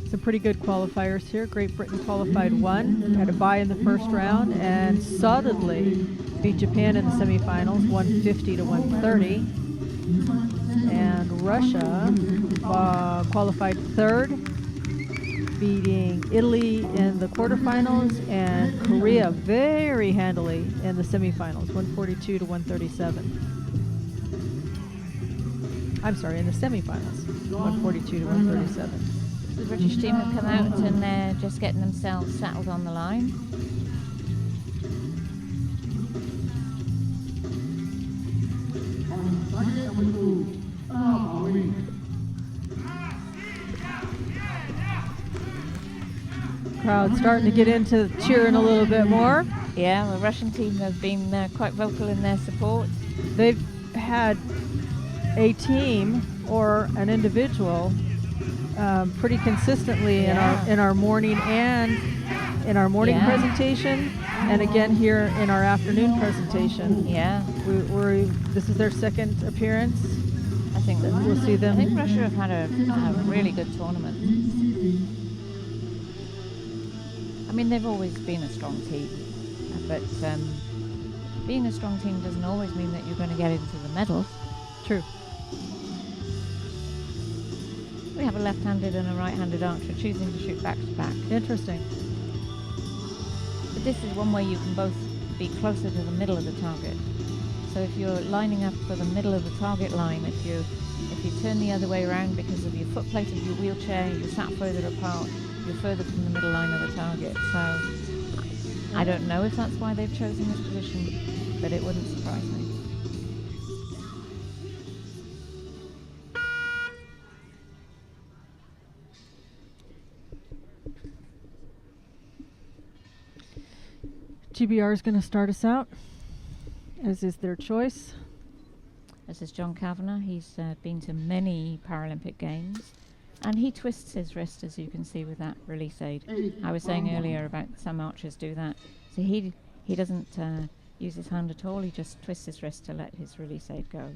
Some pretty good qualifiers here. Great Britain qualified 1, had a bye in the first round, and solidly beat Japan in the semifinals, 150 to 130. And Russia qualified 3rd, beating Italy in the quarterfinals, and Korea very handily in the semifinals, 142 to 137. I'm sorry, in the semifinals, 142 to 137. The British team have come out and they're just getting themselves settled on the line. Crowd starting to get into cheering a little bit more. Yeah, the Russian team have been quite vocal in their support. They've had a team or an individual pretty consistently in our morning and in our morning presentation, and again here in our afternoon presentation. Yeah, this is their second appearance. I think that we'll see them. I think Russia have had a really good tournament. I mean, they've always been a strong team, but being a strong team doesn't always mean that you're going to get into the medals. True. We have a left-handed and a right-handed archer choosing to shoot back-to-back. Interesting. But this is one way you can both be closer to the middle of the target. So if you're lining up for the middle of the target line, if you turn the other way around because of your footplate of your wheelchair, you're sat further apart, you're further from the middle line of the target. So I don't know if that's why they've chosen this position, but it wouldn't surprise me. GBR is going to start us out, as is their choice. This is John Kavanagh. He's been to many Paralympic Games, and he twists his wrist, as you can see, with that release aid. I was saying earlier about some archers do that. So he doesn't use his hand at all. He just twists his wrist to let his release aid go.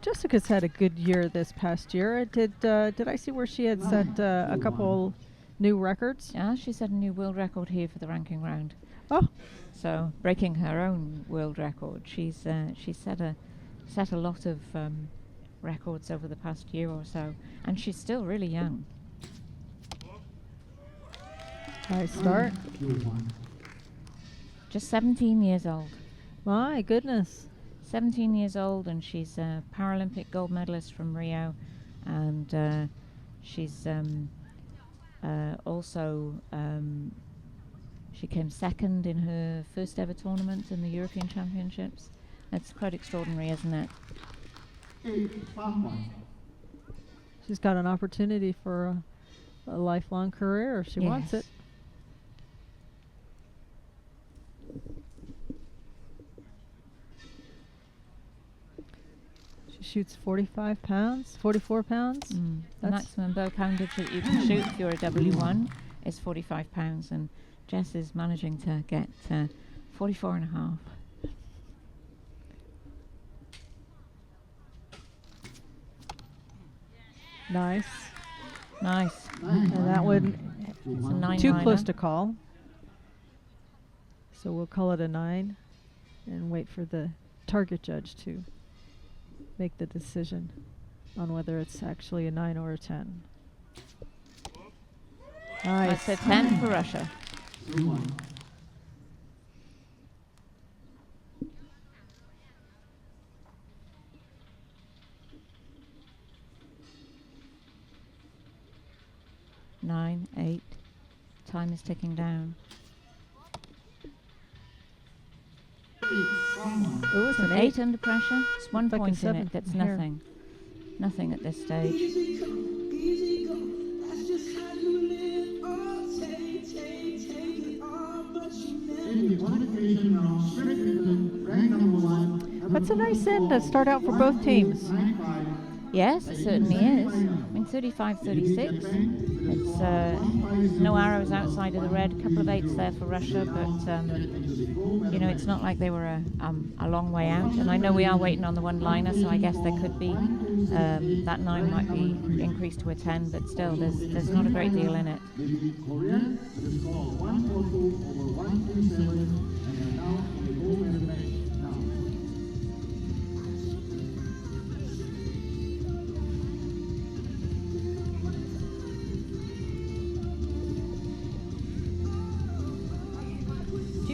Jessica's had a good year this past year. Did I see where she had set a couple new records? Yeah, she set a new world record here for the ranking round. Oh, so breaking her own world record. She's set a lot of records over the past year or so, and she's still really young. Nice start. Just 17 years old. My goodness. 17 years old, and she's a Paralympic gold medalist from Rio, and she's also she came second in her first ever tournament in the European Championships. That's quite extraordinary, isn't it? She's got an opportunity for a lifelong career if she wants it. She shoots 45 pounds, 44 pounds. The maximum bow poundage that you can shoot if you're a W1 is 45 pounds, and Jess is managing to get 44 and a half. Nice. Nice. And that one too close to call. So we'll call it a 9 and wait for the target judge to make the decision on whether it's actually a 9 or a 10. Nice. That's a 10 for Russia. 9, 8. Time is ticking down. Oh, it's an 8 under pressure. It's 1 like point in it. That's nothing. Nothing at this stage. That's a nice end to start out for both teams. Yes, it certainly is. I mean, 35-36. It's no arrows outside of the red. A couple of 8s there for Russia, but you know, it's not like they were a long way out. And I know we are waiting on the one-liner, so I guess there could be that 9 might be increased to a 10, but still, there's not a great deal in it.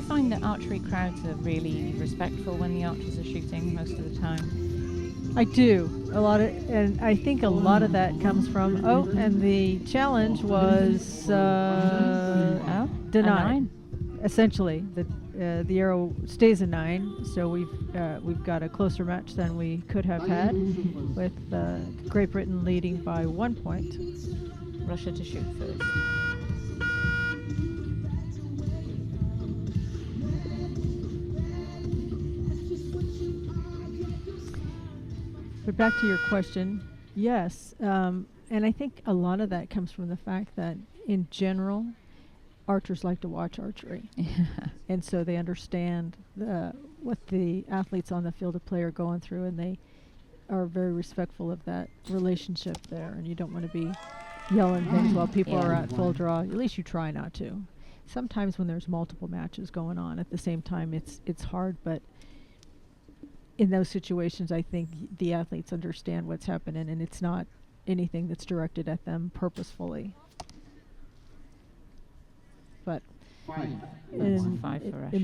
Find that archery crowds are really respectful when the archers are shooting most of the time? I do. And I think a lot of that comes from, and the challenge was denied. Essentially, the arrow stays a 9, so we've got a closer match than we could have had, with Great Britain leading by 1 point. Russia to shoot first. But back to your question, yes, and I think a lot of that comes from the fact that, in general, archers like to watch archery, and so they understand what the athletes on the field of play are going through, and they are very respectful of that relationship there. And you don't want to be yelling things while people are at full draw. At least you try not to. Sometimes when there's multiple matches going on at the same time, it's hard, but in those situations, I think the athletes understand what's happening, and it's not anything that's directed at them purposefully. But in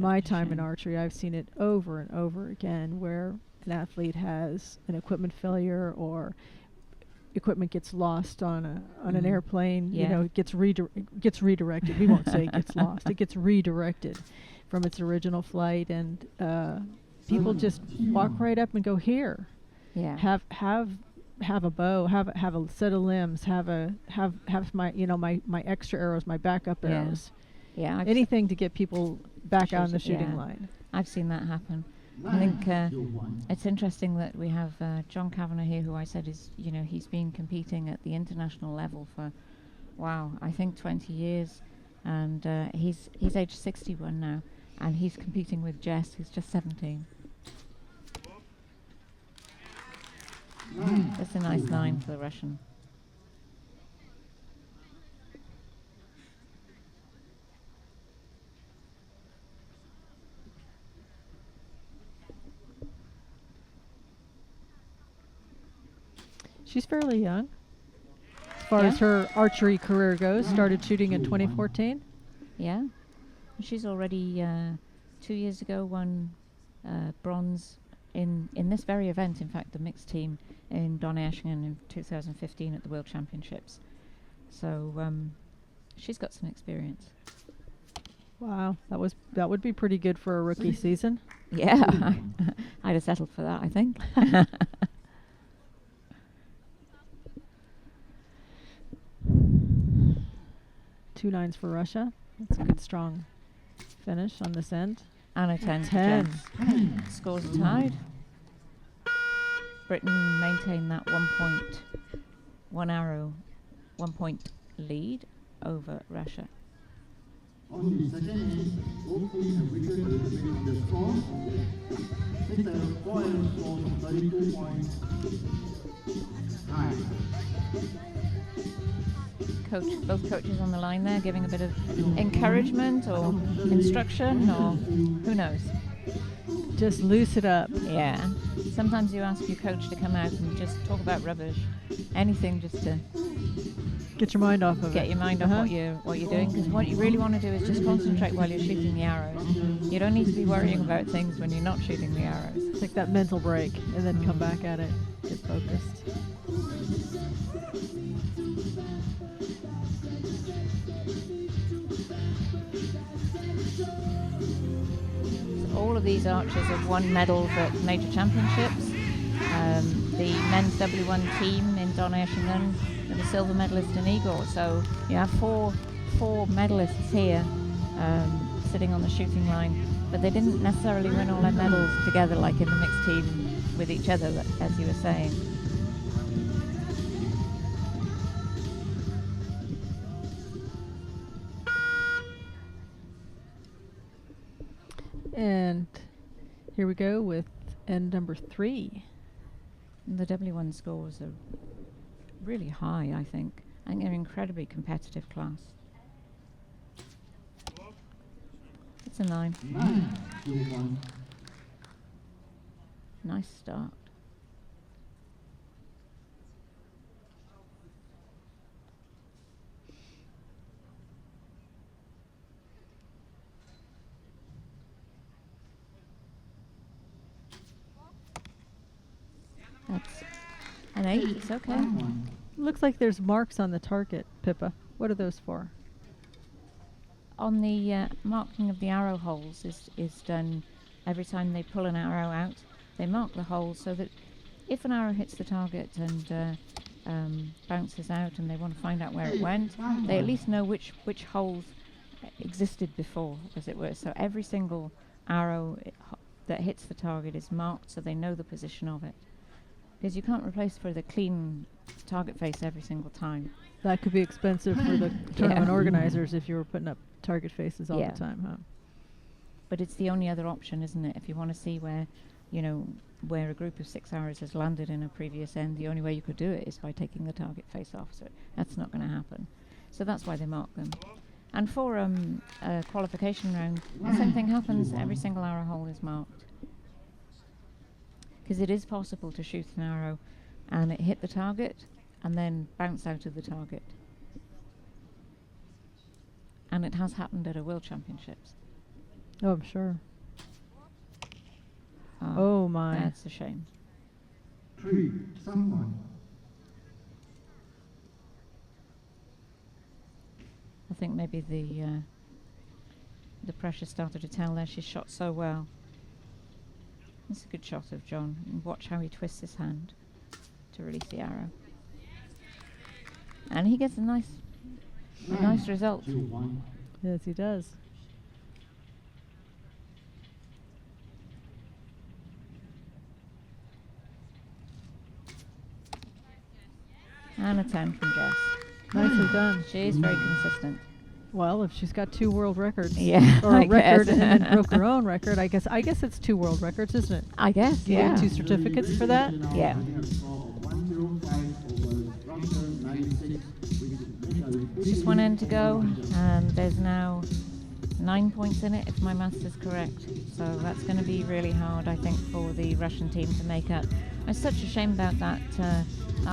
my time in archery, I've seen it over and over again, where an athlete has an equipment failure, or equipment gets lost on an airplane. You know, it gets redirected. We won't say it gets lost. It gets redirected from its original flight, and people just walk right up and go, here. Yeah. Have a bow, have a set of limbs, have my my extra arrows, my backup arrows. Yeah. Anything to get people back on the shooting line. I've seen that happen. I think it's interesting that we have John Kavanagh here, who I said is, he's been competing at the international level for, I think 20 years, and he's age 61 now, and he's competing with Jess, who's just 17. That's a nice 9 for the Russian. She's fairly young as far as her archery career goes. Started shooting in 2014. Yeah. She's already 2 years ago won bronze in this very event, in fact, the mixed team in Donaueschingen in 2015 at the World Championships. So she's got some experience. Wow, that would be pretty good for a rookie season. Yeah, I'd have settled for that, I think. 2 9s for Russia. That's a good strong finish on this end. And a 10. Scores are tied. Britain maintained that 1 arrow, 1 point lead over Russia. Both coaches on the line there, giving a bit of encouragement or instruction, or who knows. Just loose it up. Yeah. Sometimes you ask your coach to come out and just talk about rubbish, anything, just to get your mind off of it. Get your mind off what you're doing, because what you really want to do is just concentrate while you're shooting the arrows. You don't need to be worrying about things when you're not shooting the arrows. Take that mental break and then come back at it. Get focused. All of these archers have won medals at major championships. The men's W1 team in Donaueschingen are the silver medalist in Igor. So you have four medalists here sitting on the shooting line, but they didn't necessarily win all their medals together like in the mixed team with each other, as you were saying. And here we go with end number 3. The W1 scores are really high, I think. I think they're incredibly competitive class. It's a 9. 9-1. Nice start. That's an 8. It's okay. 5-1. Looks like there's marks on the target, Pippa. What are those for? On the marking of the arrow holes is done every time they pull an arrow out. They mark the holes so that if an arrow hits the target and bounces out and they want to find out where it went, they at least know which holes existed before, as it were. So every single arrow that hits the target is marked so they know the position of it. Because you can't replace for the clean target face every single time. That could be expensive for the tournament organizers if you were putting up target faces all Yeah. the time, huh? But it's the only other option, isn't it? If you want to see where, where a group of 6 arrows has landed in a previous end, the only way you could do it is by taking the target face off. So that's not going to happen. So that's why they mark them. And for a qualification round, the same thing happens. Every single arrow hole is marked. Because it is possible to shoot an arrow and it hit the target and then bounce out of the target. And it has happened at a World Championships. Oh, I'm sure. Oh, my. That's a shame. 3-1. I think maybe the pressure started to tell there. She shot so well. That's a good shot of John. And watch how he twists his hand to release the arrow. And he gets a nice result. 2-1. Yes, he does. And a 10 from Jess. Nicely done. She is very consistent. Well, if she's got 2 world records, Yeah, or I a record, guess. and then broke her own record, I guess it's 2 world records, isn't it? I guess, You yeah. get 2 certificates for that. Yeah. Just one end to go, and there's now 9 points in it, if my maths is correct. So that's going to be really hard, I think, for the Russian team to make up. It's such a shame about that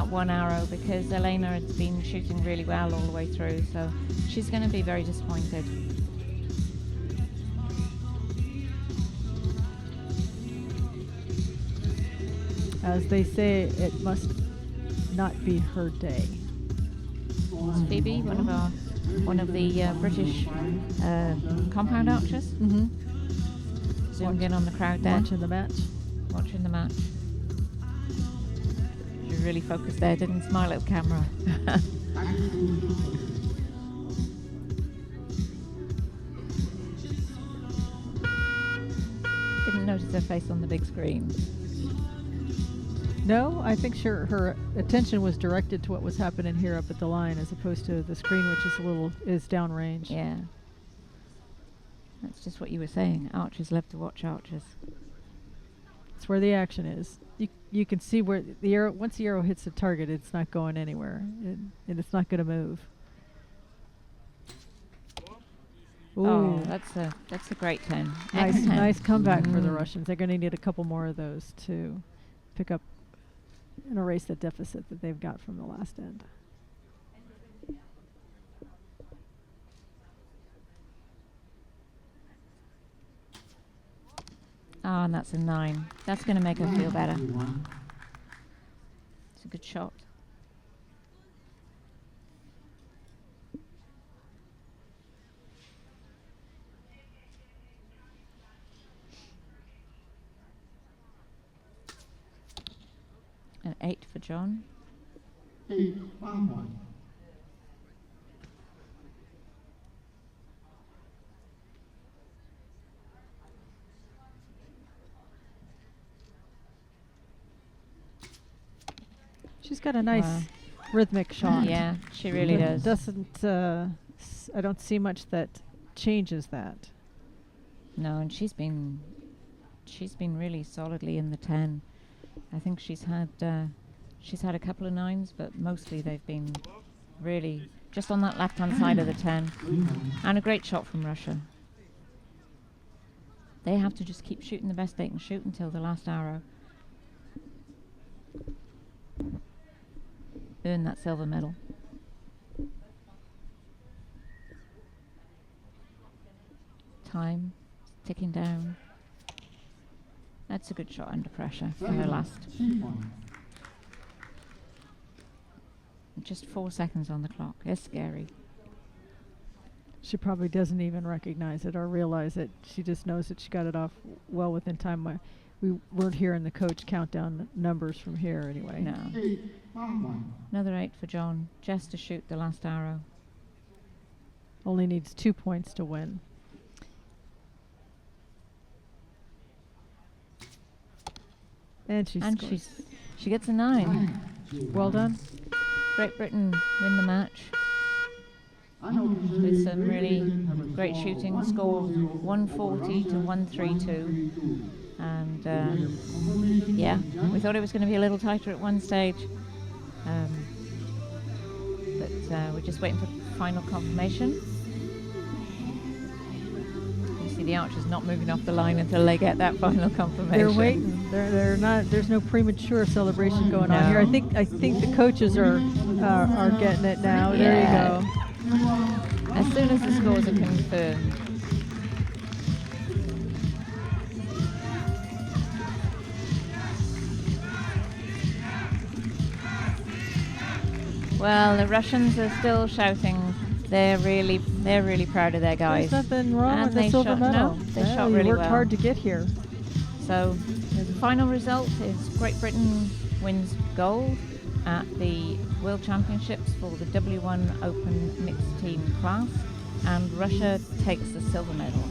one arrow, because Elena had been shooting really well all the way through, so she's going to be very disappointed. As they say, it must not be her day. Phoebe, one of the British compound archers, Mm-hmm. zoomed in on the crowd there, Watching the match. watching the match. She really focused there, didn't smile at the camera. Didn't notice her face on the big screen. No, I think her attention was directed to what was happening here up at the line, as opposed to the screen, which is downrange. Yeah. That's just what you were saying. Archers love to watch archers. It's where the action is. You can see where the arrow. Once the arrow hits the target, it's not going anywhere, and it's not going to move. Ooh, Oh, that's a great 10. X 10. nice comeback for the Russians. They're going to need a couple more of those to pick up and erase the deficit that they've got from the last end. Oh, and that's a 9. That's going to make her feel better. 2-1. It's a good shot. An 8 for John. 8-1. She's got a nice Wow. rhythmic shot. Yeah, she really It does. Doesn't I don't see much that changes that. No, and she's been really solidly in the 10. I think she's had a couple of 9s, but mostly they've been really just on that left-hand side of the 10. And a great shot from Russia. They have to just keep shooting the best they can shoot until the last arrow. Earn that silver medal. Time ticking down. That's a good shot under pressure for her last. Just 4 seconds on the clock. It's scary. She probably doesn't even recognize it or realize it. She just knows that she got it off well within time. We weren't hearing the coach count down numbers from here anyway. No. Another 8 for John, just to shoot the last arrow. Only needs 2 points to win. And she gets a 9. Well done. Great Britain win the match with some really great shooting. Score 140 to 132. And yeah, we thought it was going to be a little tighter at one stage. But we're just waiting for final confirmation. You see the archers not moving off the line until they get that final confirmation. They're waiting. They're not. There's no premature celebration going on here. I think the coaches are getting it now. Yeah. There you go. As soon as the scores are confirmed. Well, the Russians are still shouting. They're really proud of their guys. There's nothing wrong with the silver medal. No, they shot really worked well. hard to get here. So the final result is Great Britain wins gold at the World Championships for the W1 Open mixed team class, and Russia takes the silver medal.